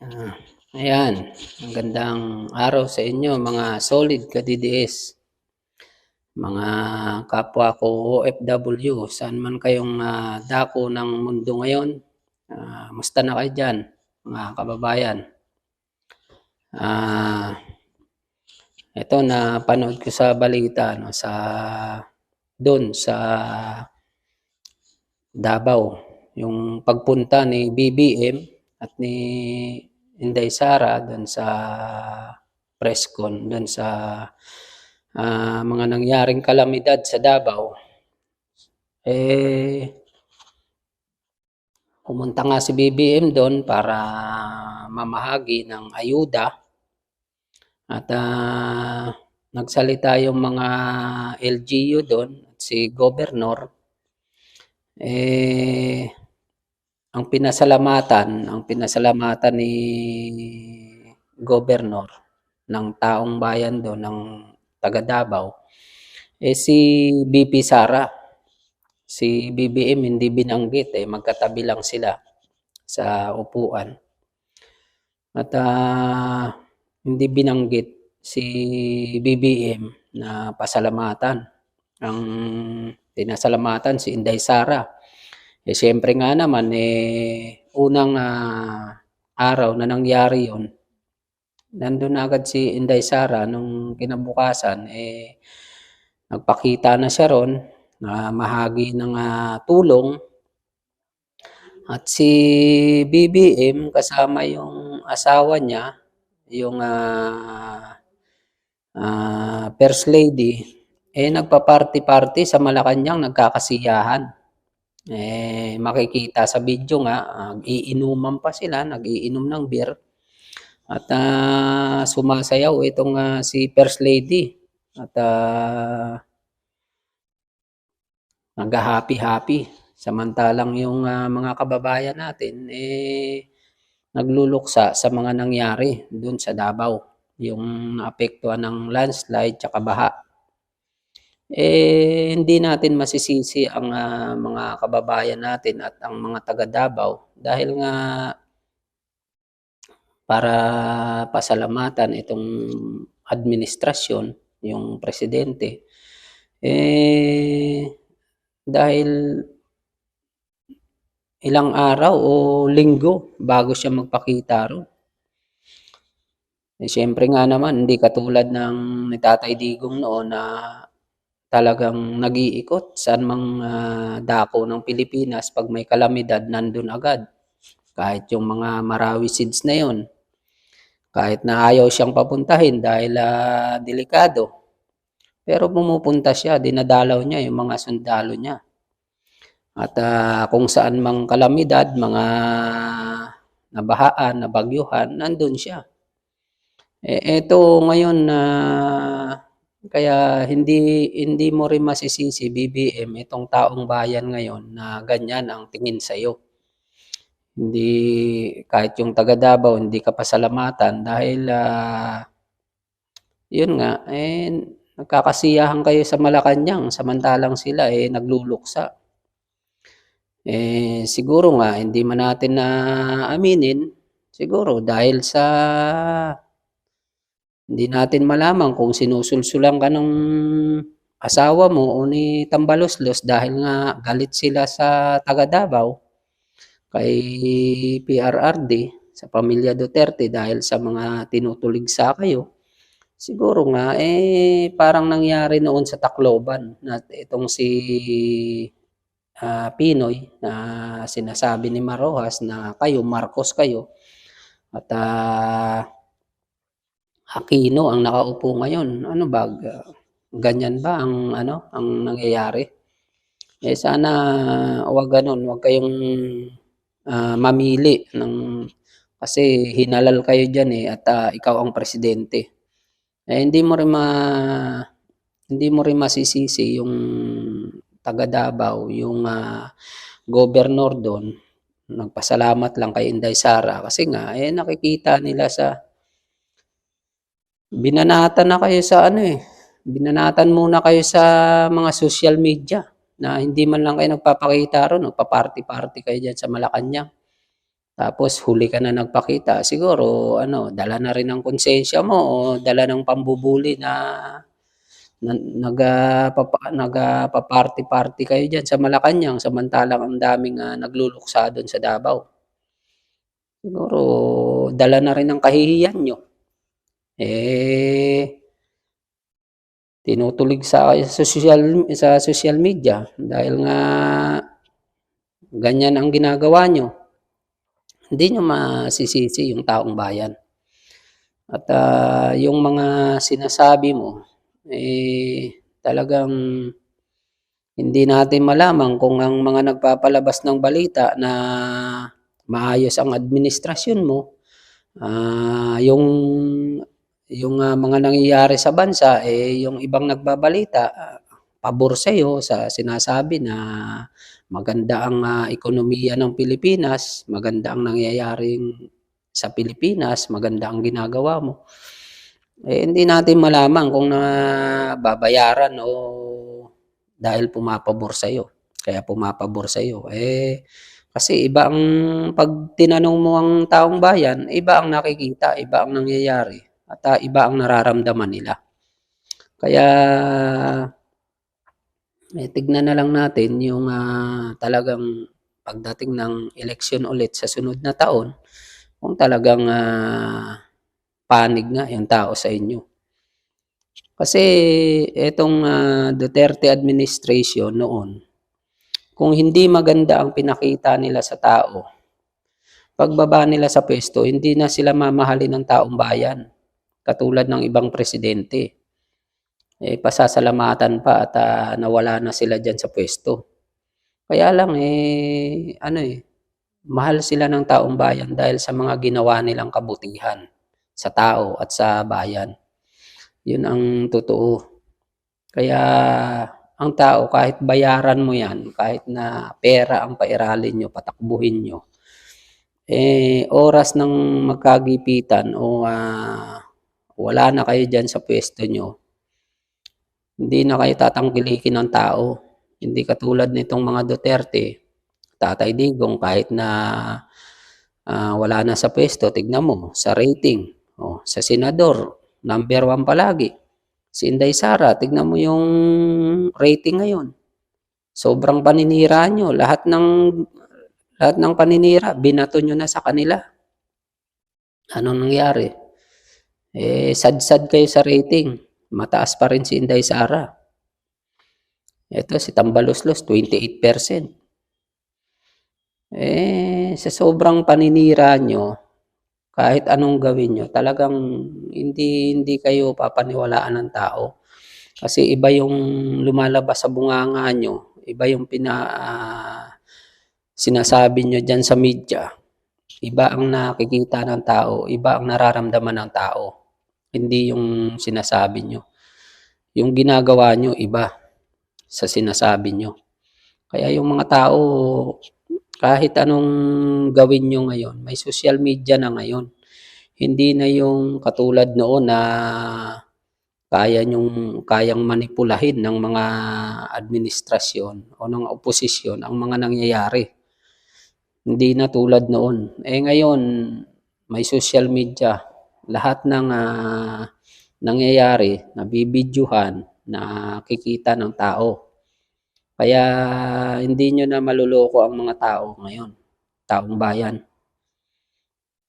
Ah, Ayan, magandang araw sa inyo mga solid ka-DDS, mga kapwa ko OFW, saan man kayong dako ng mundo ngayon. Musta na kayo diyan, mga kababayan? Ah, Ito napanood ko sa balita no, doon sa Davao, yung pagpunta ni BBM at ni Inday Sara doon sa press con, doon sa mga nangyaring kalamidad sa Davao. Eh, pumunta nga si BBM doon para mamahagi ng ayuda at nagsalita yung mga LGU doon at si Governor. Eh, ang pinasalamatan ni Governor ng taong bayan doon, ng taga Davao, si BP Sara. Si BBM hindi binanggit, magkatabi lang sila sa upuan. At hindi binanggit si BBM na pasalamatan. Ang pinasalamatan si Inday Sara. Siyempre nga naman, unang araw na nangyari yun, nandun agad si Inday Sara nung kinabukasan, nagpakita na siya ron na mahagi ng tulong. At si BBM kasama yung asawa niya, yung First Lady, nagpa-party-party sa Malacanang, nagkakasiyahan. Makikita sa video nga, iinuman pa sila, nag-iinom ng beer. At sumasayaw itong si First Lady. At nagha-happy-happy. Samantalang yung mga kababayan natin, nagluluksa sa mga nangyari dun sa Davao. Yung naapektuhan ng landslide tsaka baha. Hindi natin masisisi ang mga kababayan natin at ang mga taga Davao dahil nga para pasalamatan itong administrasyon, yung presidente, dahil ilang araw o linggo bago siya magpakita ron. Siyempre nga naman, hindi katulad ng ni Tatay Digong noon na talagang nag-iikot saan mang dako ng Pilipinas. Pag may kalamidad, nandun agad. Kahit yung mga Marawi Seeds na yon, kahit na ayaw siyang papuntahin dahil delikado. Pero pumupunta siya, dinadalaw niya yung mga sundalo niya. At kung saan mang kalamidad, mga nabahaan, nabagyuhan, nandun siya. Eto ngayon na kaya hindi mo rin masisisi, BBM, itong taong bayan ngayon na ganyan ang tingin sa iyo. Hindi, kahit yung taga Davao, hindi ka pasalamatan dahil yun nga, nagkakasiyahan kayo sa Malacanang samantalang sila nagluluksa. Siguro nga hindi man natin na aminin, siguro dahil sa hindi natin malaman kung sinusulsulan ka ng asawa mo o ni Tambaloslos dahil nga galit sila sa taga Davao kay PRRD, sa pamilya Duterte dahil sa mga tinutuligsa kayo. Siguro nga parang nangyari noon sa Tacloban na itong si Pinoy na sinasabi ni Marojas na kayo Marcos kayo at Aquino ang nakaupo ngayon. Ano ba, ganyan ba ang ang nangyayari? Sana wag gano'n, wag kayong mamili ng kasi hinalal kayo diyan at ikaw ang presidente. Hindi mo rin masisisi yung taga Davao, yung governor doon, nagpasalamat lang kay Inday Sara kasi nga nakikita nila sa binanatan na kayo sa binanatan muna kayo sa mga social media na hindi man lang kayo nagpapakita ron, nagpa-party-party kayo diyan sa Malacanang. tapos huli ka na nagpakita, siguro ano, dala na rin ng konsensya mo o dala ng pambubuli na nagpa-party-party kayo diyan sa Malacanang samantalang ang daming, nagluluksa do'n sa Davao. Siguro dala na rin ng kahihiyan niyo. Eh, tinutulig sa social media dahil nga ganyan ang ginagawa niyo. Hindi niyo masisisi yung taong bayan. At, yung mga sinasabi mo, talagang hindi natin malaman kung ang mga nagpapalabas ng balita na maayos ang administrasyon mo, yung mga nangyayari sa bansa, yung ibang nagbabalita, pabor sa'yo sa sinasabi na maganda ang, ekonomiya ng Pilipinas, maganda ang nangyayaring sa Pilipinas, maganda ang ginagawa mo. Hindi natin malaman kung nababayaran o dahil pumapabor sa'yo, kaya pumapabor sa'yo. Kasi iba ang 'pag tinanong mo ang taong bayan, iba ang nakikita, iba ang nangyayari at, iba ang nararamdaman nila. Kaya, tignan na lang natin yung, talagang pagdating ng eleksyon ulit sa sunod na taon, kung talagang, panig nga yung tao sa inyo. Kasi itong, Duterte administration noon, kung hindi maganda ang pinakita nila sa tao, pagbaba nila sa puwesto hindi na sila mamahalin ng taong bayan, katulad ng ibang presidente. Pasasalamatan pa at, nawala na sila diyan sa puwesto. Kaya lang, ano, mahal sila ng taong bayan dahil sa mga ginawa nilang kabutihan sa tao at sa bayan. 'Yun ang totoo. Kaya ang tao kahit bayaran mo 'yan, kahit na pera ang pairalin niyo, patakbuhin niyo, oras ng magkagipitan o, wala na kayo diyan sa puwesto niyo, hindi na kayo tatangkilikin ng tao. Hindi katulad nitong mga Duterte, Tatay Digong kahit na, wala na sa puwesto tignan mo sa rating, sa senador number 1 palagi. Si Inday Sara tignan mo yung rating ngayon, sobrang paninira niyo, lahat ng paninira binato niyo na sa kanila. Anong nangyari? Sad-sad kayo sa rating, mataas pa rin si Inday Sara. Eto si Tambaloslos 28%. Sa sobrang paninira niyo, kahit anong gawin niyo talagang hindi kayo papaniwalaan ng tao. Kasi iba yung lumalabas sa bunganga niyo, iba yung sinasabi niyo diyan sa media, iba ang nakikita ng tao, iba ang nararamdaman ng tao, hindi yung sinasabi niyo. Yung ginagawa niyo iba sa sinasabi niyo. Kaya yung mga tao, kahit anong gawin niyo ngayon, may social media na ngayon. Hindi na yung katulad noon na kayang manipulahin ng mga administrasyon o ng oposisyon ang mga nangyayari. Hindi na tulad noon. Ngayon may social media, lahat ng, nangyayari nabibidyuhan, nakikita ng tao. Kaya hindi niyo na maloloko ang mga tao ngayon, taong bayan.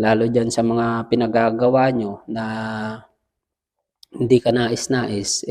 Lalo diyan sa mga pinagagawa niyo na hindi kanais-nais,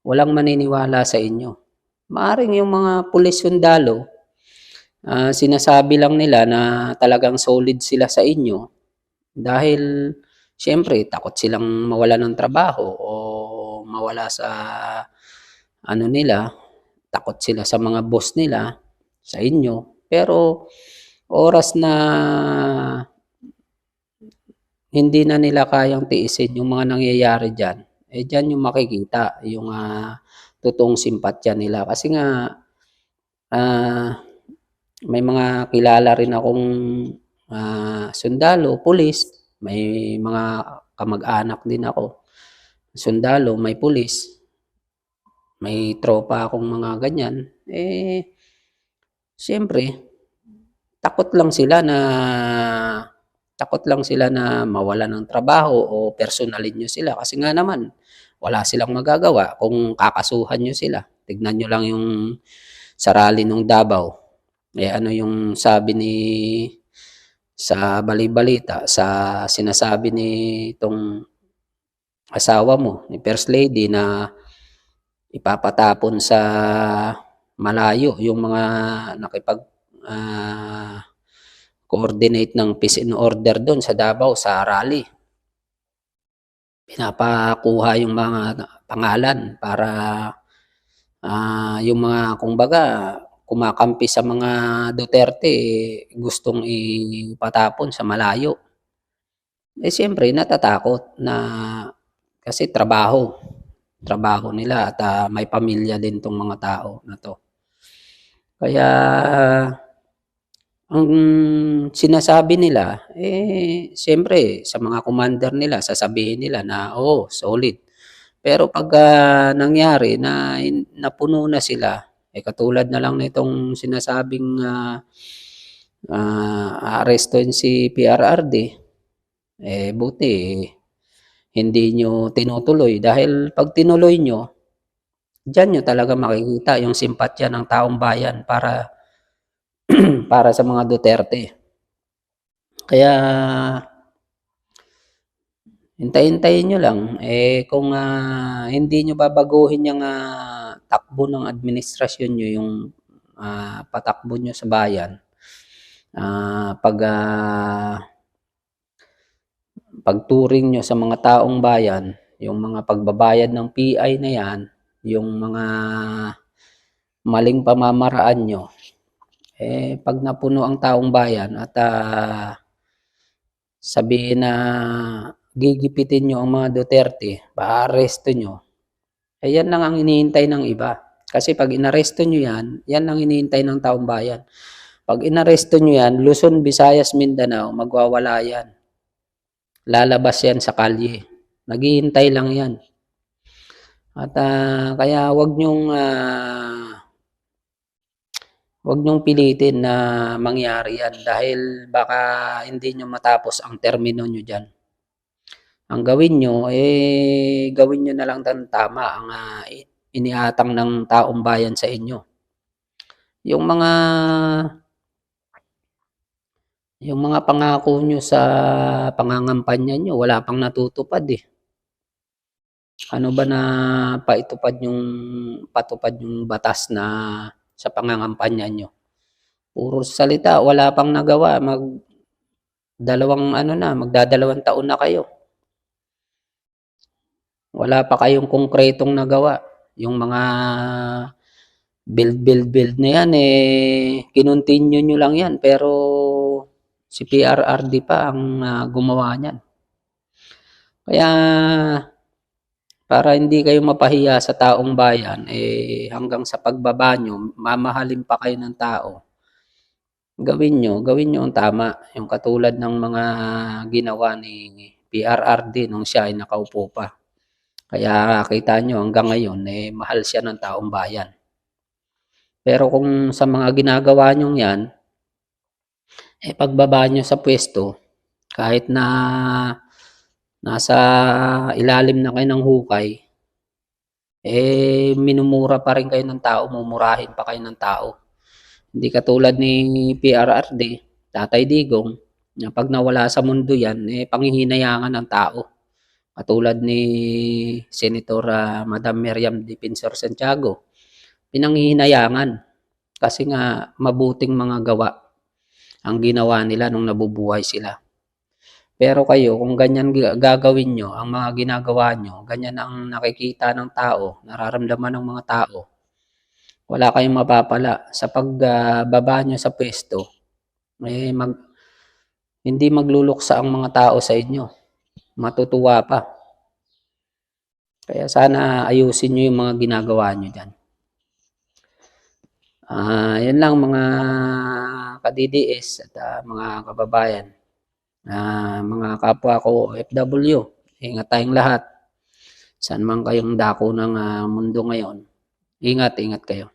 walang maniniwala sa inyo. Maaaring yung mga pulis sundalo, sinasabi lang nila na talagang solid sila sa inyo dahil siyempre takot silang mawalan ng trabaho o mawala sa ano nila, takot sila sa mga boss nila, sa inyo. Pero oras na hindi na nila kayang tiisin yung mga nangyayari diyan, diyan yung makikita yung, totoong simpatya nila. Kasi nga, may mga kilala rin akong, sundalo, pulis, may mga kamag-anak din ako, sundalo, may pulis, may tropa akong mga ganyan. Siyempre takot lang sila na takot lang sila na mawalan ng trabaho o personalin niyo sila kasi nga naman wala silang magagawa kung kakasuhan niyo sila. Tignan niyo lang yung sa rally nung Davao. Ano yung sabi sa bali-balita, sa sinasabi nitong asawa mo, ni First Lady na ipapatapon sa malayo yung mga nakipag coordinate ng peace and order doon sa Davao sa rally. Pinapakuha yung mga pangalan para yung mga kumbaga kumakampi sa mga Duterte gustong ipatapon sa malayo. Siyempre natatakot na kasi trabaho nila at may pamilya din tong mga tao na to. Kaya ang sinasabi nila, siyempre sa mga commander nila, sasabihin nila na, solid. Pero pag nangyari na napuno na sila, katulad na lang nitong sinasabing aarestuhin si PRRD, buti hindi nyo tinutuloy. Dahil pag tinuloy nyo, diyan nyo talaga makikita yung simpatya ng taong bayan para sa mga Duterte. Kaya hintayin nyo lang. Kung hindi nyo babaguhin yung takbo ng administrasyon nyo, yung patakbo nyo sa bayan, pagturing nyo sa mga taong bayan, yung mga pagbabayad ng PI na yan, yung mga maling pamamaraan nyo, pag napuno ang taong bayan at sabihin na gigipitin nyo ang mga Duterte, paaresto nyo, yan lang ang hinihintay ng iba. Kasi pag inaresto nyo yan, yan lang hinihintay ng taong bayan. Pag inaresto nyo yan, Luzon, Visayas, Mindanao, magwawala yan. Lalabas yan sa kalye. Naghihintay lang yan. At kaya wag nyong pilitin na mangyari yan dahil baka hindi nyo matapos ang termino nyo dyan. Ang gawin nyo, gawin nyo na lang tama ang iniatang ng taong bayan sa inyo. Yung mga pangako nyo sa pangangampanya nyo, wala pang natutupad Ano ba na patupad yung batas na sa pangangampanya nyo? Puro salita, wala pang nagawa. Magdadalawang taon na kayo. Wala pa kayong konkretong nagawa. Yung mga build na yan, kinontinue nyo lang yan. Pero si PRRD pa ang gumawa niyan. Kaya para hindi kayo mapahiya sa taong bayan, hanggang sa pagbaba nyo, mamahalin pa kayo ng tao. Gawin nyo ang tama. Yung katulad ng mga ginawa ni PRRD nung siya ay nakaupo pa. Kaya kita nyo hanggang ngayon, mahal siya ng taong bayan. Pero kung sa mga ginagawa nyo yan, pagbaba nyo sa pwesto, kahit na nasa ilalim na kayo ng hukay, minumura pa rin kayo ng tao, mumurahin pa kayo ng tao. Hindi katulad ni PRRD, Tatay Digong, na pag nawala sa mundo yan, panghihinayangan ng tao. Katulad ni Senator Madam Miriam Defensor Santiago, pinanghihinayangan kasi nga mabuting mga gawa ang ginawa nila nung nabubuhay sila. Pero kayo, kung ganyan gagawin nyo, ang mga ginagawa nyo, ganyan ang nakikita ng tao, nararamdaman ng mga tao, wala kayong mapapala. Sa pagbaba nyo sa pwesto, hindi magluluksa ang mga tao sa inyo. Matutuwa pa. Kaya sana ayusin nyo yung mga ginagawa nyo dyan. Yan lang mga ka-DDS at mga kababayan. Mga kapwa ko OFW, ingat tayong lahat. Saan man kayong dako ng mundo ngayon, ingat kayo.